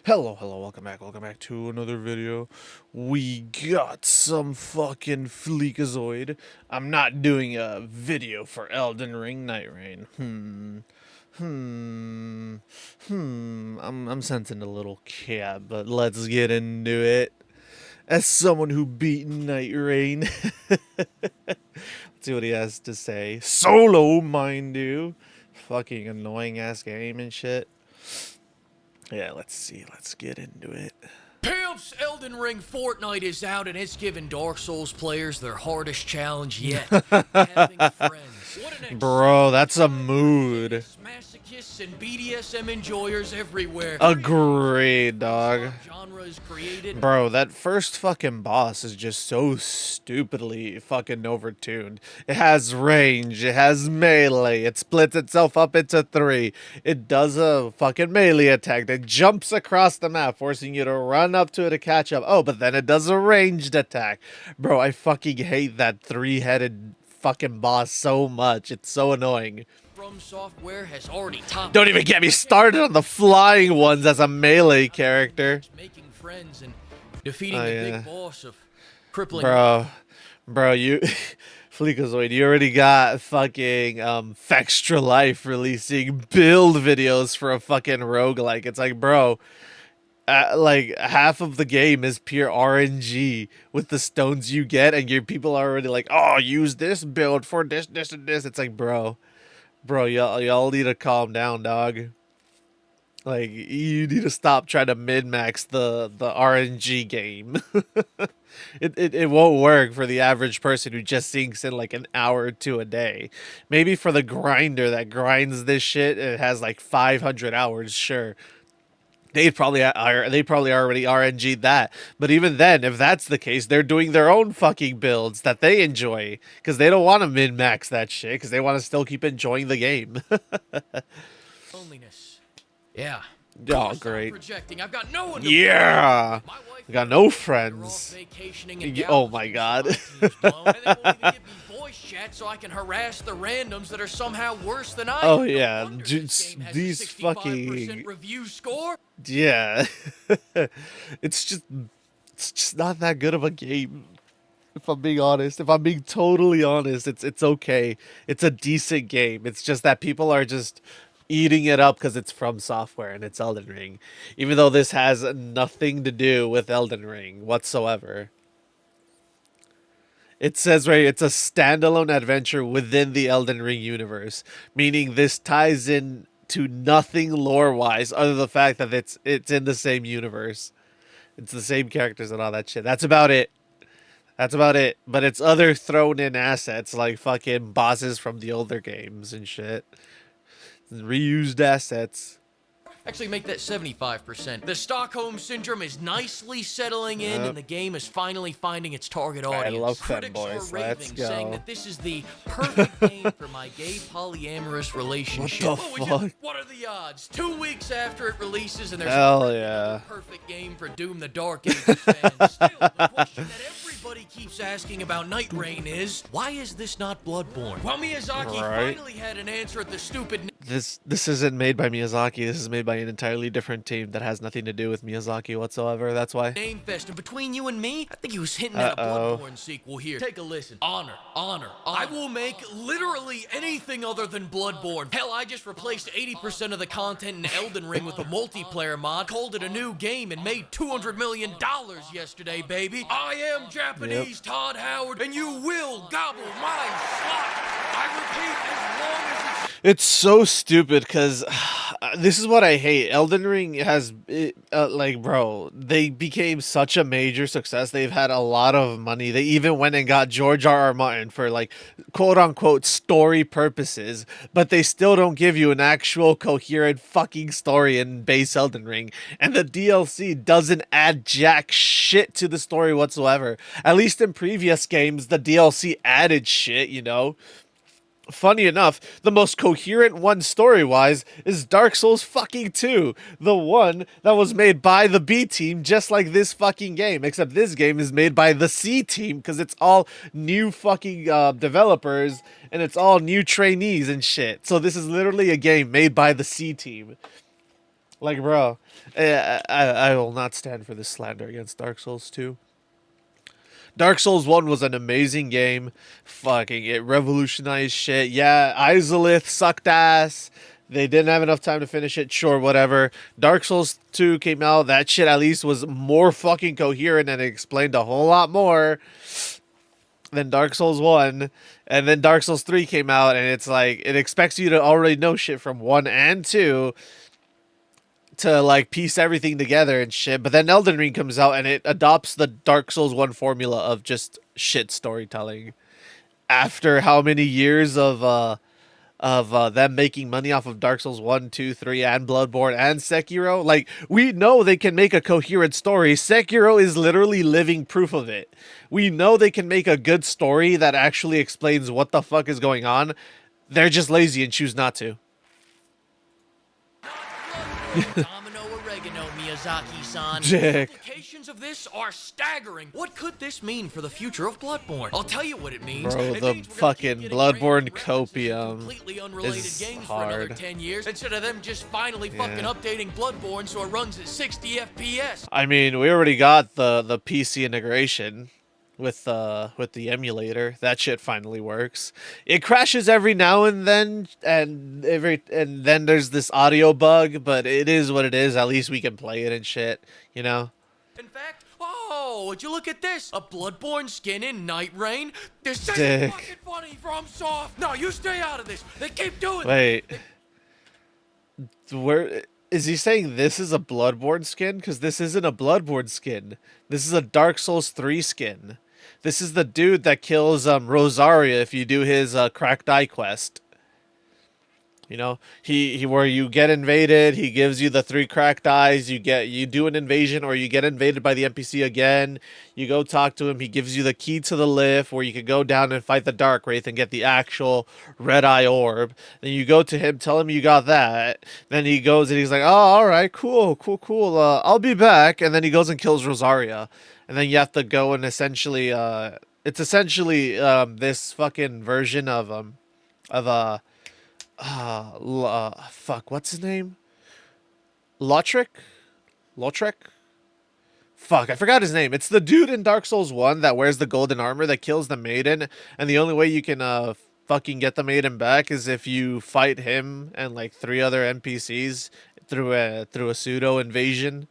Hello, welcome back to another video. We got some fucking Fleekazoid. I'm not doing a video for Elden Ring Night Rain. I'm sensing a little cap, but let's get into it. As someone who beat Night Rain, let's see what he has to say. Solo, mind you. Fucking annoying ass game and shit. Yeah, let's see. Let's get into it. Pimps, Elden Ring Fortnite is out and it's given Dark Souls players their hardest challenge yet. Having friends. What an Bro, that's a mood. Masochists and BDSM enjoyers everywhere. Agreed, dog. Genre is created. Bro, that first fucking boss is just so stupidly fucking overtuned. It has range, it has melee, it splits itself up into 3. It does a fucking melee attack that jumps across the map, forcing you to run up to it to catch up. Oh, but then it does a ranged attack. Bro, I fucking hate that 3-headed fucking boss so much. It's so annoying. FromSoft has already topped. Don't even get me started on the flying ones as a melee character. Making friends and defeating the big boss of crippling. Bro, you Fleekazoid, you already got fucking Fextra Life releasing build videos for a fucking roguelike. It's like, bro, like half of the game is pure RNG with the stones you get, and your people are already like, oh, use this build for this, this, and this. It's like, bro, y'all need to calm down, dog. Like, you need to stop trying to min-max the RNG game. It won't work for the average person who just sinks in like an hour or two a day. Maybe for the grinder that grinds this shit, it has like 500 hours, sure. They probably already RNG'd that. But even then, if that's the case, they're doing their own fucking builds that they enjoy. Because they don't want to min-max that shit. Because they want to still keep enjoying the game. Loneliness. Yeah. Oh, great. Projecting. I've got no one to I got no friends. Oh my god. So I can harass the randoms that are somehow worse than I. Oh yeah, these fucking review score. Yeah, it's just not that good of a game. If I'm being honest, if I'm being totally honest, it's okay. It's a decent game. It's just that people are just eating it up because it's from software and it's Elden Ring, even though this has nothing to do with Elden Ring whatsoever. It says right, it's a standalone adventure within the Elden Ring universe, meaning this ties in to nothing lore-wise other than the fact that it's in the same universe. It's the same characters and all that shit. That's about it. That's about it. But it's other thrown in assets like fucking bosses from the older games and shit. Reused assets. Actually, make that 75%. The Stockholm Syndrome is nicely settling in, and the game is finally finding its target audience. I love Critics fanboys. are Let's raving, go. saying that this is the perfect game for my gay polyamorous relationship. What the fuck? What are the odds? 2 weeks after it releases, and there's hell yeah, perfect game for Doom the Dark Ages fans. Still, the question that everybody keeps asking about Night Rain is, why is this not Bloodborne? Well, Miyazaki finally had an answer at the stupid. This isn't made by Miyazaki. This is made by an entirely different team that has nothing to do with Miyazaki whatsoever. That's why. Name fest, and between you and me, I think he was hinting at a Bloodborne sequel here. Take a listen. Honor. I will make literally anything other than Bloodborne. Hell, I just replaced 80% of the content in Elden Ring with a multiplayer mod, called it a new game, and made $200 million yesterday, baby. I am Japanese Todd Howard, and you will gobble my slot. I repeat, as long as it's so stupid because this is what I hate. Elden Ring has, like, bro, they became such a major success. They've had a lot of money. They even went and got George R.R. Martin for, like, quote-unquote story purposes, but they still don't give you an actual coherent fucking story in base Elden Ring. And the DLC doesn't add jack shit to the story whatsoever. At least in previous games, the DLC added shit, you know? Funny enough, the most coherent one story-wise is Dark Souls fucking 2. The one that was made by the B team, just like this fucking game. Except this game is made by the C team, because it's all new fucking developers, and it's all new trainees and shit. So this is literally a game made by the C team. Like, bro, I will not stand for this slander against Dark Souls 2. Dark Souls 1 was an amazing game. Fucking, it revolutionized shit. Yeah, Izalith sucked ass. They didn't have enough time to finish it. Sure, whatever. Dark Souls 2 came out. That shit at least was more fucking coherent and it explained a whole lot more than Dark Souls 1. And then Dark Souls 3 came out and it's like, it expects you to already know shit from 1 and 2 to like piece everything together and shit. But then Elden Ring comes out and it adopts the Dark Souls 1 formula of just shit storytelling. After how many years of them making money off of Dark Souls 1, 2, 3, and Bloodborne and Sekiro, like we know they can make a coherent story. Sekiro is literally living proof of it. We know they can make a good story that actually explains what the fuck is going on. They're just lazy and choose not to. Domino oregano, Miyazaki-san. Dick. The implications of this are staggering. What could this mean for the future of Bloodborne? I'll tell you what it means. Bro, It the means we're gonna fucking keep getting Bloodborne references to copium completely unrelated is games for another hard. 10 years instead of them just finally fucking updating Bloodborne so it runs at 60 FPS. I mean, we already got the PC integration with the emulator. That shit finally works. It crashes every now and then, and then there's this audio bug, but it is what it is. At least we can play it and shit, you know. In fact, oh, would you look at this? A Bloodborne skin in Night Rain? This isn't Dick. fucking funny, FromSoft. No, you stay out of this. They keep doing Wait, where is he saying this is a Bloodborne skin? Because this isn't a Bloodborne skin. This is a Dark Souls 3 skin. This is the dude that kills Rosaria if you do his cracked eye quest. You know, he where you get invaded, he gives you the 3 cracked eyes, you do an invasion or you get invaded by the NPC again, you go talk to him, he gives you the key to the lift where you can go down and fight the Dark Wraith and get the actual red eye orb. Then you go to him, tell him you got that. Then he goes and he's like, "Oh, all right, cool. I'll be back." And then he goes and kills Rosaria. And then you have to go and essentially it's essentially this fucking version of fuck, what's his name? Lautrec? Lautrec? Fuck, I forgot his name. It's the dude in Dark Souls 1 that wears the golden armor that kills the maiden, and the only way you can fucking get the maiden back is if you fight him and like 3 other NPCs through a pseudo invasion.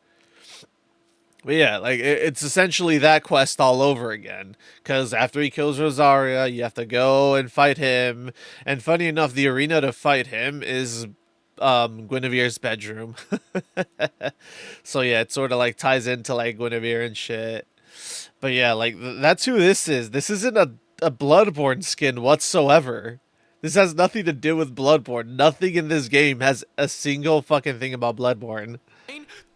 But yeah, like it's essentially that quest all over again. Because after he kills Rosaria, you have to go and fight him. And funny enough, the arena to fight him is Guinevere's bedroom. So yeah, it sort of like ties into like Guinevere and shit. But yeah, like that's who this is. This isn't a Bloodborne skin whatsoever. This has nothing to do with Bloodborne. Nothing in this game has a single fucking thing about Bloodborne.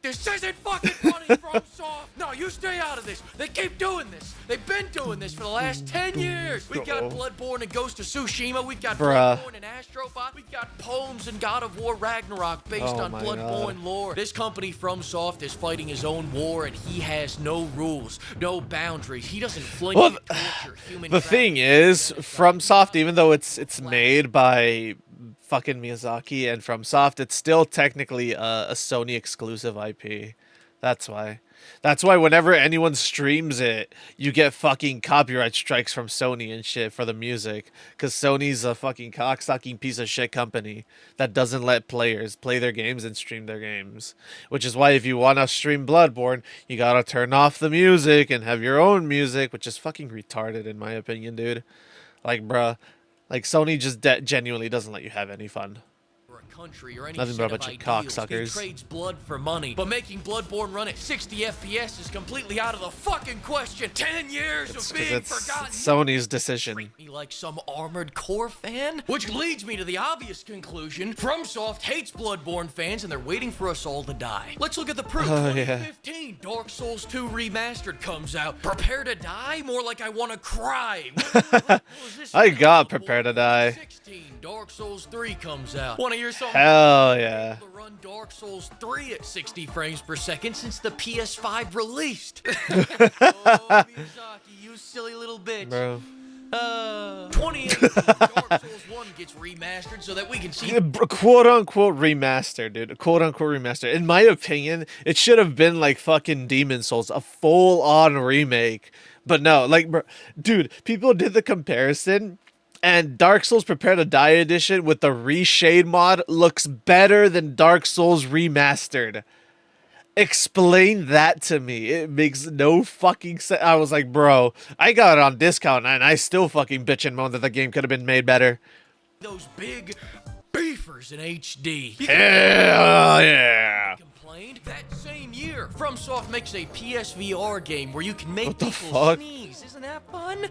This isn't fucking funny, FromSoft. No, you stay out of this. They keep doing this. They've been doing this for the last 10 years. We've got Bloodborne and Ghost of Tsushima. We've got Bloodborne and Astrobot. We've got poems and God of War Ragnarok based on Bloodborne lore. This company, FromSoft, is fighting his own war, and he has no rules, no boundaries. He doesn't flinch at torture, human The thing is, FromSoft, even though it's made by fucking Miyazaki and FromSoft, it's still technically a Sony exclusive IP. That's why. That's why whenever anyone streams it, you get fucking copyright strikes from Sony and shit for the music. Because Sony's a fucking cocksucking piece of shit company that doesn't let players play their games and stream their games. Which is why if you want to stream Bloodborne, you gotta turn off the music and have your own music, which is fucking retarded in my opinion, dude. Like, bruh. Like, Sony just genuinely doesn't let you have any fun. Country or any Nothing but a bunch of cocksuckers. He trades blood for money, but making Bloodborne run at 60 FPS is completely out of the fucking question. 10 years of being forgotten. It's Sony's decision. Treat me like some Armored Core fan? Which leads me to the obvious conclusion. FromSoft hates Bloodborne fans and they're waiting for us all to die. Let's look at the proof. 2015, Dark Souls 2 Remastered comes out. Prepare to die? More like I want to cry. I got Prepare to Die. 2016, Dark Souls 3 comes out. Want to hear something? Hell yeah. To run Dark Souls 3 at 60 frames per second since the PS5 released. Oh, Miyazaki, you silly little bitch. Bro. 2018, Dark Souls 1 gets remastered so that we can see. Quote unquote remaster, dude. Quote unquote remaster. In my opinion, it should have been like fucking Demon Souls, a full on remake. But no, like, bro, dude, people did the comparison, and Dark Souls Prepare to Die edition with the reshade mod looks better than Dark Souls remastered. Explain that to me. It makes no fucking sense. I was like, bro, I got it on discount and I still fucking bitch and moan that the game could have been made better. Those big beefers in HD. Hell yeah. Complained that same year, FromSoft makes a PSVR game where you can make people fuck? sneeze. Isn't that fun?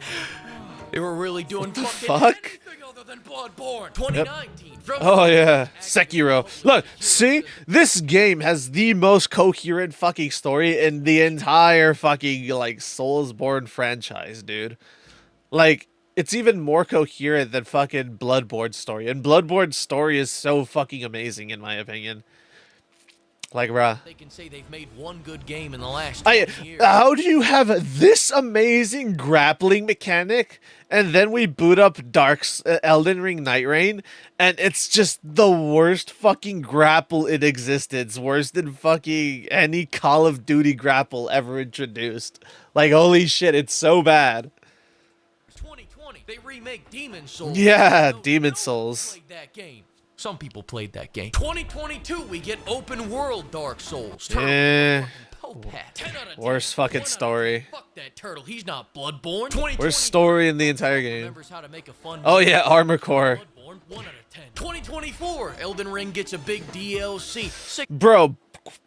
They were really doing fucking fuck? anything other than Bloodborne. 2019. Oh yeah, Sekiro. Look, see? This game has the most coherent fucking story in the entire fucking, like, Soulsborne franchise, dude. Like, it's even more coherent than fucking Bloodborne's story. And Bloodborne's story is so fucking amazing, in my opinion. Like, bruh. They can say they've made one good game in the last 20 years. How do you have this amazing grappling mechanic, and then we boot up Elden Ring Night Rain, and it's just the worst fucking grapple in existence, worse than fucking any Call of Duty grapple ever introduced. Like, holy shit, it's so bad. 2020, they remake Demon Souls. Yeah, Demon Souls. Played that game. Some people played that game. 2022, we get open world Dark Souls. Worst fucking story. Fuck that turtle. He's not Bloodborne. Worst story in the entire game. Oh yeah, Armor Core. 2024, Elden Ring gets a big DLC. Bro,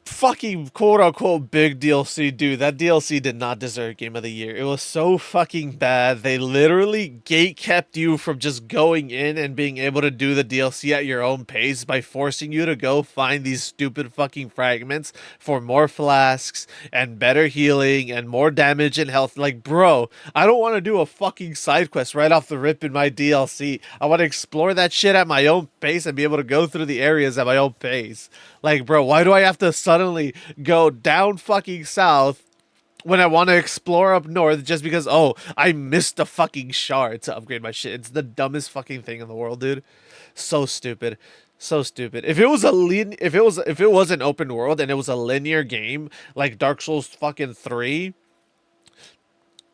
fucking quote-unquote big DLC, dude. That DLC did not deserve Game of the Year. It was so fucking bad. They literally gate-kept you from just going in and being able to do the DLC at your own pace by forcing you to go find these stupid fucking fragments for more flasks and better healing and more damage and health. Like, bro, I don't want to do a fucking side quest right off the rip in my DLC. I want to explore that shit at my own pace and be able to go through the areas at my own pace. Like, bro, why do I have to suddenly go down fucking south when I want to explore up north just because, oh, I missed a fucking shard to upgrade my shit? It's the dumbest fucking thing in the world, dude. So stupid. So stupid. If it was if it was an open world and it was a linear game like Dark Souls fucking 3,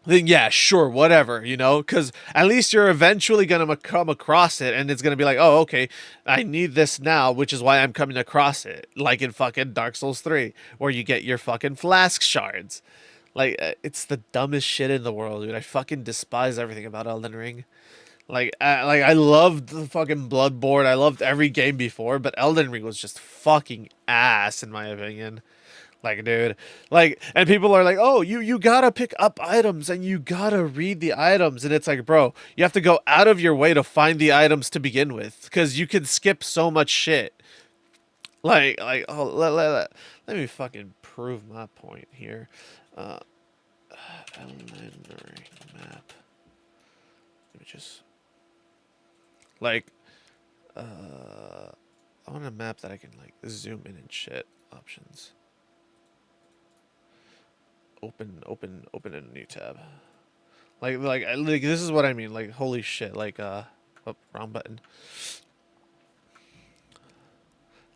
then yeah, sure, whatever, you know, because at least you're eventually going to come across it, and it's going to be like, oh, okay, I need this now, which is why I'm coming across it, like in fucking Dark Souls 3, where you get your fucking flask shards. Like, it's the dumbest shit in the world, dude. I fucking despise everything about Elden Ring. Like I loved the fucking Bloodborne, I loved every game before, but Elden Ring was just fucking ass, in my opinion. Like, dude, like, and people are like, oh, you gotta pick up items and you gotta read the items. And it's like, bro, you have to go out of your way to find the items to begin with, because you can skip so much shit. Like, oh, let me fucking prove my point here. Elden Ring map. Let me just, like, I want a map that I can, like, zoom in and shit. Options. Open in a new tab. Like this is what I mean. Like, holy shit. Like, oh, wrong button.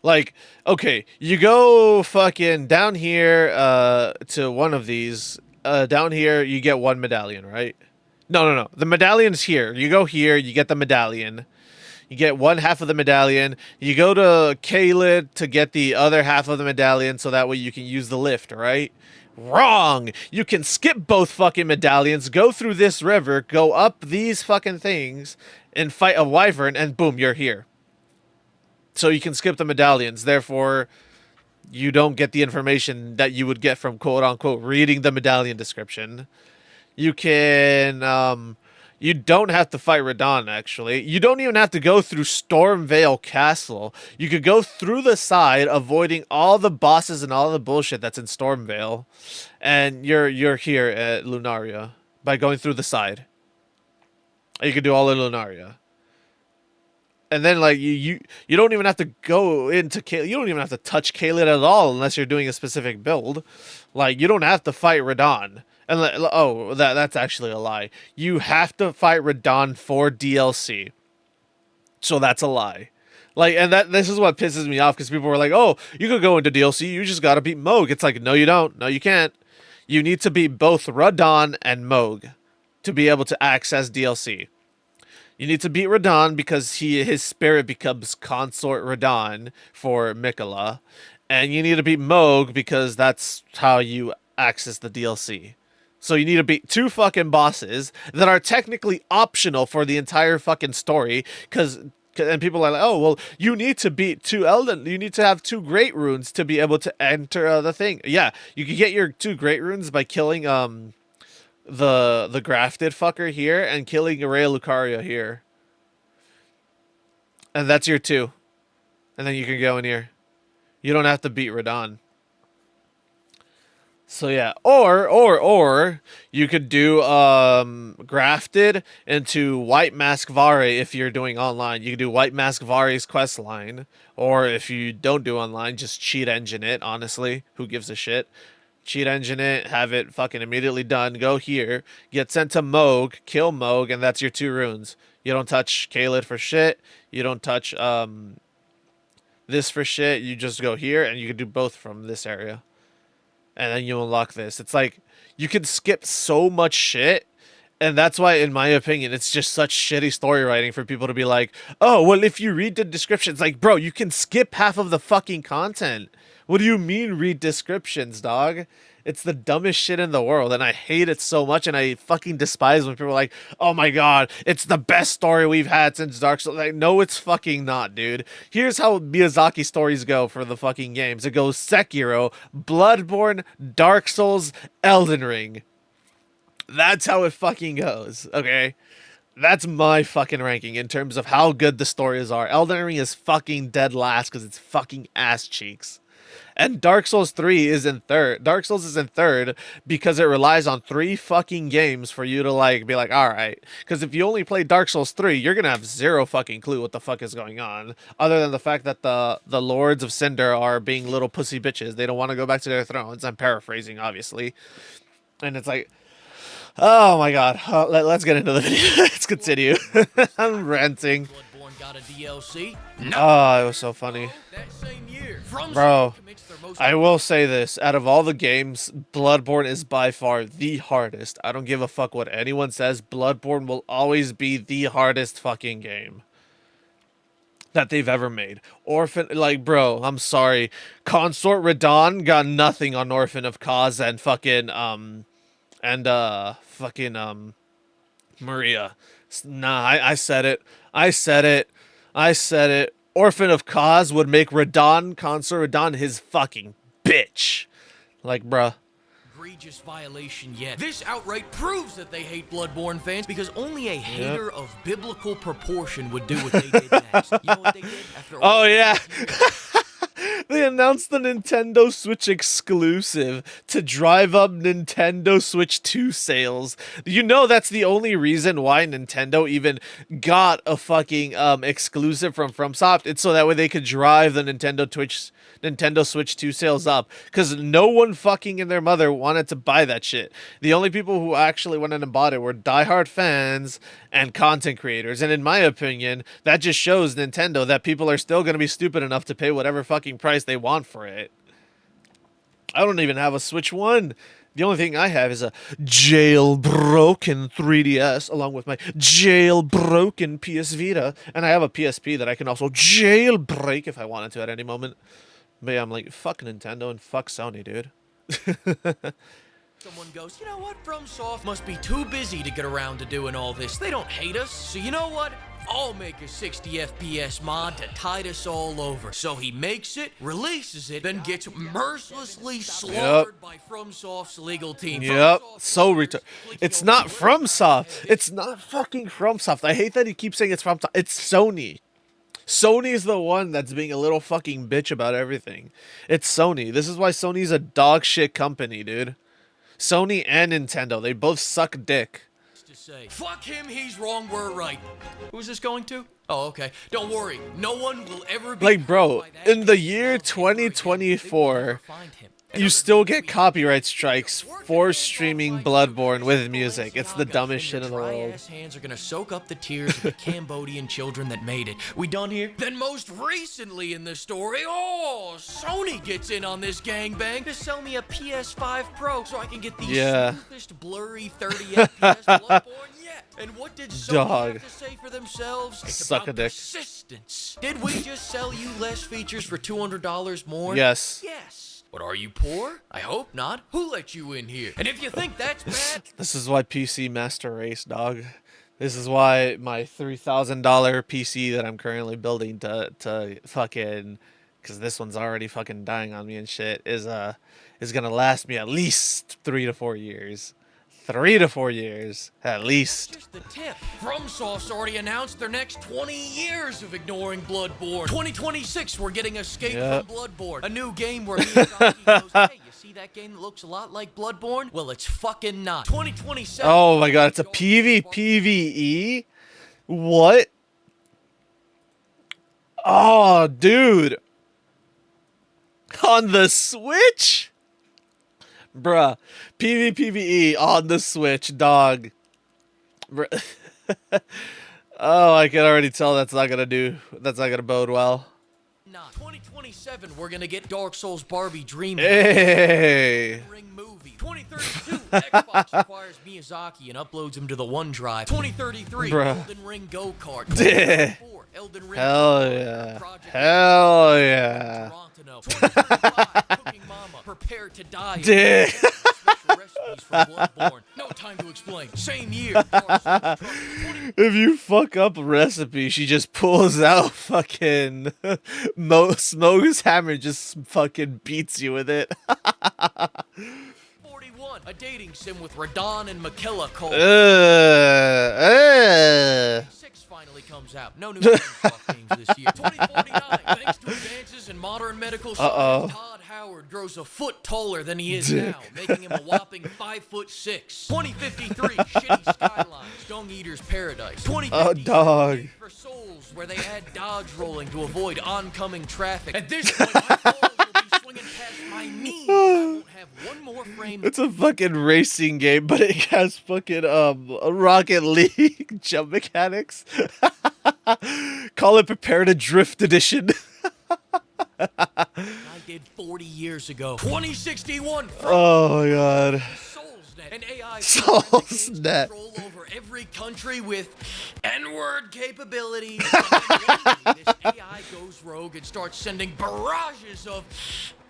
Like, okay, you go fucking down here to one of these. Down here you get one medallion, right? No. The medallion's here. You go here, you get the medallion. You get one half of the medallion. You go to Caelid to get the other half of the medallion, so that way you can use the lift, right? Wrong! You can skip both fucking medallions, go through this river, go up these fucking things, and fight a wyvern, and boom, you're here. So you can skip the medallions, therefore you don't get the information that you would get from quote-unquote reading the medallion description. You can, you don't have to fight Radahn, actually. You don't even have to go through Stormvale Castle. You could go through the side, avoiding all the bosses and all the bullshit that's in Stormvale. And you're here at Lunaria by going through the side. You could do all in Lunaria. And then, like, you don't even have to go into Caelid. You don't even have to touch Caelid at all unless you're doing a specific build. Like, you don't have to fight Radahn. Oh, that's actually a lie. You have to fight Radahn for DLC. So that's a lie. Like, and this is what pisses me off, because people were like, "Oh, you could go into DLC. You just gotta beat Moog." It's like, no, you don't. No, you can't. You need to beat both Radahn and Moog to be able to access DLC. You need to beat Radahn because his spirit becomes Consort Radahn for Mikola, and you need to beat Moog because that's how you access the DLC. So you need to beat two fucking bosses that are technically optional for the entire fucking story, because and people are like, oh well, you need to beat two Elden, you need to have two great runes to be able to enter the thing. Yeah, you can get your two great runes by killing the grafted fucker here and killing Area Lucaria here. And that's your two. And then you can go in here. You don't have to beat Radahn. So yeah, or you could do grafted into White Mask Vare if you're doing online. You could do White Mask Vare's quest line, or if you don't do online, just cheat engine it. Honestly, who gives a shit? Cheat engine it, have it fucking immediately done. Go here, get sent to Moog, kill Moog, and that's your two runes. You don't touch Kaled for shit. You don't touch this for shit. You just go here, and you can do both from this area, and then you unlock this. It's like you can skip so much shit, and that's why, in my opinion, it's just such shitty story writing for people to be like, oh, well, if you read the descriptions, like, bro, you can skip half of the fucking content. What do you mean read descriptions, dog? It's the dumbest shit in the world, and I hate it so much, and I fucking despise when people are like, oh my god, it's the best story we've had since Dark Souls. Like, no, it's fucking not, dude. Here's how Miyazaki stories go for the fucking games. It goes Sekiro, Bloodborne, Dark Souls, Elden Ring. That's how it fucking goes, okay? That's my fucking ranking in terms of how good the stories are. Elden Ring is fucking dead last because it's fucking ass cheeks. And Dark Souls 3 is in third. Dark Souls is in third because it relies on 3 fucking games for you to like be like, all right. Because if you only play Dark Souls 3, you're gonna have zero fucking clue what the fuck is going on, other than the fact that the Lords of Cinder are being little pussy bitches. They don't want to go back to their thrones. I'm paraphrasing, obviously. And it's like, oh my god. Let's get into the video. Let's continue. I'm ranting. Bloodborne got a DLC? No. Oh, it was so funny. That same year, Bro, FromSoft commits their most I will say this. Out of all the games, Bloodborne is by far the hardest. I don't give a fuck what anyone says. Bloodborne will always be the hardest fucking game that they've ever made. Orphan, like, bro, I'm sorry. Consort Radahn got nothing on Orphan of Cause and fucking, Maria. Nah, I said it. I said it. I said it. Orphan of Cause would make Radahn, Consort Radahn, his fucking bitch. Like, bruh. egregious violation yet. This outright proves that they hate Bloodborne fans because only a hater of biblical proportion would do what they did next. You know what they did after all? Oh, yeah. They announced the Nintendo Switch exclusive to drive up Nintendo Switch 2 sales. You know that's the only reason why Nintendo even got a fucking exclusive from FromSoft. It's so that way they could drive the Nintendo Switch 2 sales up, because no one fucking in their mother wanted to buy that shit. The only people who actually went in and bought it were diehard fans and content creators. And in my opinion, that just shows Nintendo that people are still going to be stupid enough to pay whatever fucking price they want for it. I don't even have a Switch 1. The only thing I have is a jailbroken 3DS along with my jailbroken PS Vita. And I have a PSP that I can also jailbreak if I wanted to at any moment. But yeah, I'm like, fuck Nintendo and fuck Sony, dude. Someone goes, you know what, FromSoft must be too busy to get around to doing all this. They don't hate us, so you know what? I'll make a 60 FPS mod to tide us all over. So he makes it, releases it, then gets mercilessly slaughtered by FromSoft's legal team. Yep, so retarded. It's not FromSoft. It's not fucking FromSoft. I hate that he keeps saying it's FromSoft. It's Sony. Sony's the one that's being a little fucking bitch about everything. It's Sony. This is why Sony's a dog shit company, dude. Sony and Nintendo, they both suck dick. To say, fuck him, he's wrong, we're right. Who's this going to? Oh, okay. Don't worry. No one will ever be like, bro, in the year 2024, You still get copyright strikes for streaming Bloodborne with music. It's the dumbest shit in the world. Hands are gonna soak up the tears of the Cambodian children that made it. We done here? Then most recently in the story, Sony gets in on this gangbang to sell me a PS5 Pro so I can get the smoothest blurry 30 FPS Bloodborne yet. And what did Sony have to say for themselves? It's Suck about a dick. persistence. Did we just sell you less features for $200 more? Yes. Yes. But are you poor? I hope not. Who let you in here? And if you think that's bad... This is why PC Master Race, dog. This is why my $3,000 PC that I'm currently building to fucking... Because this one's already fucking dying on me and shit, is gonna last me at least 3 to 4 years. 3 to 4 years, at least. That's just the tip. FromSoft's already announced their next 20 years of ignoring Bloodborne. 2026, we're getting Escape from Bloodborne. A new game where Miyazaki goes, hey, you see that game that looks a lot like Bloodborne? Well, it's fucking not. 2027. Oh my god, it's a PvPvE? What? Oh, dude. On the Switch? Bruh, PvPvE on the Switch, dog. Oh, I can already tell that's not gonna bode well. Nah, 2027, we're gonna get Dark Souls Barbie Dream. Hey. Ring movie. 2032, Xbox acquires Miyazaki and uploads him to the OneDrive. 2033, Elden Ring Go-Kart. 2034, Elden Ring. Hell yeah. Hell yeah. 2035, Cooking Mama, prepare to die. Recipes for Bloodborne. No time to explain. Same year. If you fuck up a recipe, she just pulls out fucking Smoke's hammer, just fucking beats you with it. 41, a dating sim with Radon and Makilla called. 6 finally comes out. No new FromSoft games this year. 2049, thanks to advances in modern medical science, Todd Howard grows a foot taller than he is now, making him a whopping 5'6". 2053, shitty skylines, Dung Eater's Paradise. 2050, dog. For Souls, where they add dodge rolling to avoid oncoming traffic. At this point, my balls will be swinging past my knees. I won't have one more frame. It's a fucking racing game, but it has fucking Rocket League jump mechanics. Call it Prepare to Drift Edition. I did 40 years ago. 2061. Oh my god. SoulsNet. An AI SoulsNet. Control over every country with N-word capabilities. And this AI goes rogue and starts sending barrages of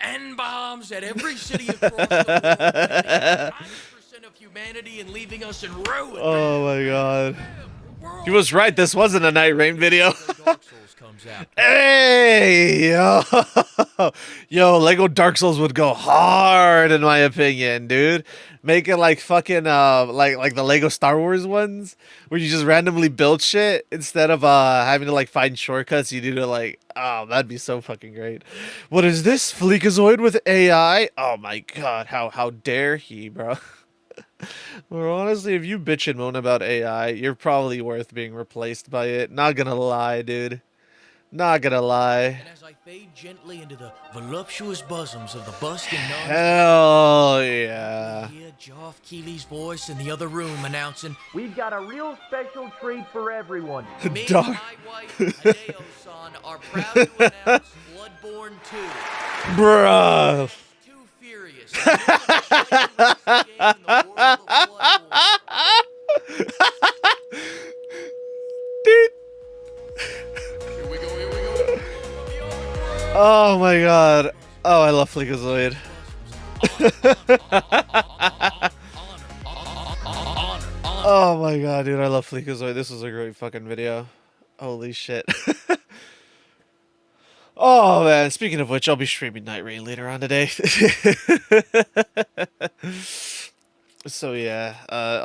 N-bombs at every city across the world. 90% of humanity and leaving us in ruin. Oh my god. He was right, this wasn't a Night Rain video. Dark Souls comes out. Hey, yo. Yo, Lego Dark Souls would go hard in my opinion, dude. Make it like fucking like the Lego Star Wars ones where you just randomly build shit instead of having to like find shortcuts. You do to like, oh, that'd be so fucking great. What is this? Fleekazoid with AI? Oh my god, how dare he, bro. Well, honestly, if you bitch and moan about AI, you're probably worth being replaced by it. Not gonna lie, dude. Not gonna lie. And as I fade gently into the voluptuous bosoms of the busking nuns, hell yeah. I hear Geoff Keighley's voice in the other room announcing, "We've got a real special treat for everyone." Me and my wife, Hideo-san, are proud to announce Bloodborne 2. Bruh. Too furious. The most played game in the world of Bloodborne. Dude. Here we go. Oh my god. Oh, I love Fleekazoid. Oh my god, dude, I love Fleekazoid. This was a great fucking video. Holy shit. Oh man, speaking of which, I'll be streaming Night Rain later on today. So yeah,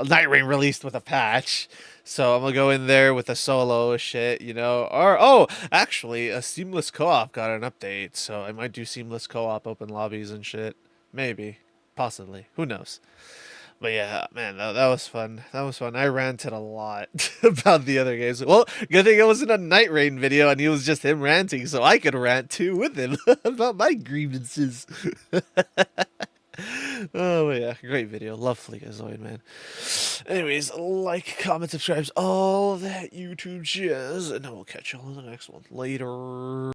Night Rain released with a patch. So I'm gonna go in there with a solo shit, you know. Or oh, actually, a seamless co-op got an update, so I might do seamless co-op, open lobbies and shit. Maybe, possibly, who knows? But yeah, man, that was fun. That was fun. I ranted a lot about the other games. Well, good thing it wasn't a Night Rain video and he was just him ranting, so I could rant too with him about my grievances. Oh yeah, great video. Love Fleekazoid, man. Anyways, like, comment, subscribe, all that YouTube jazz, and I will catch y'all in the next one. Later.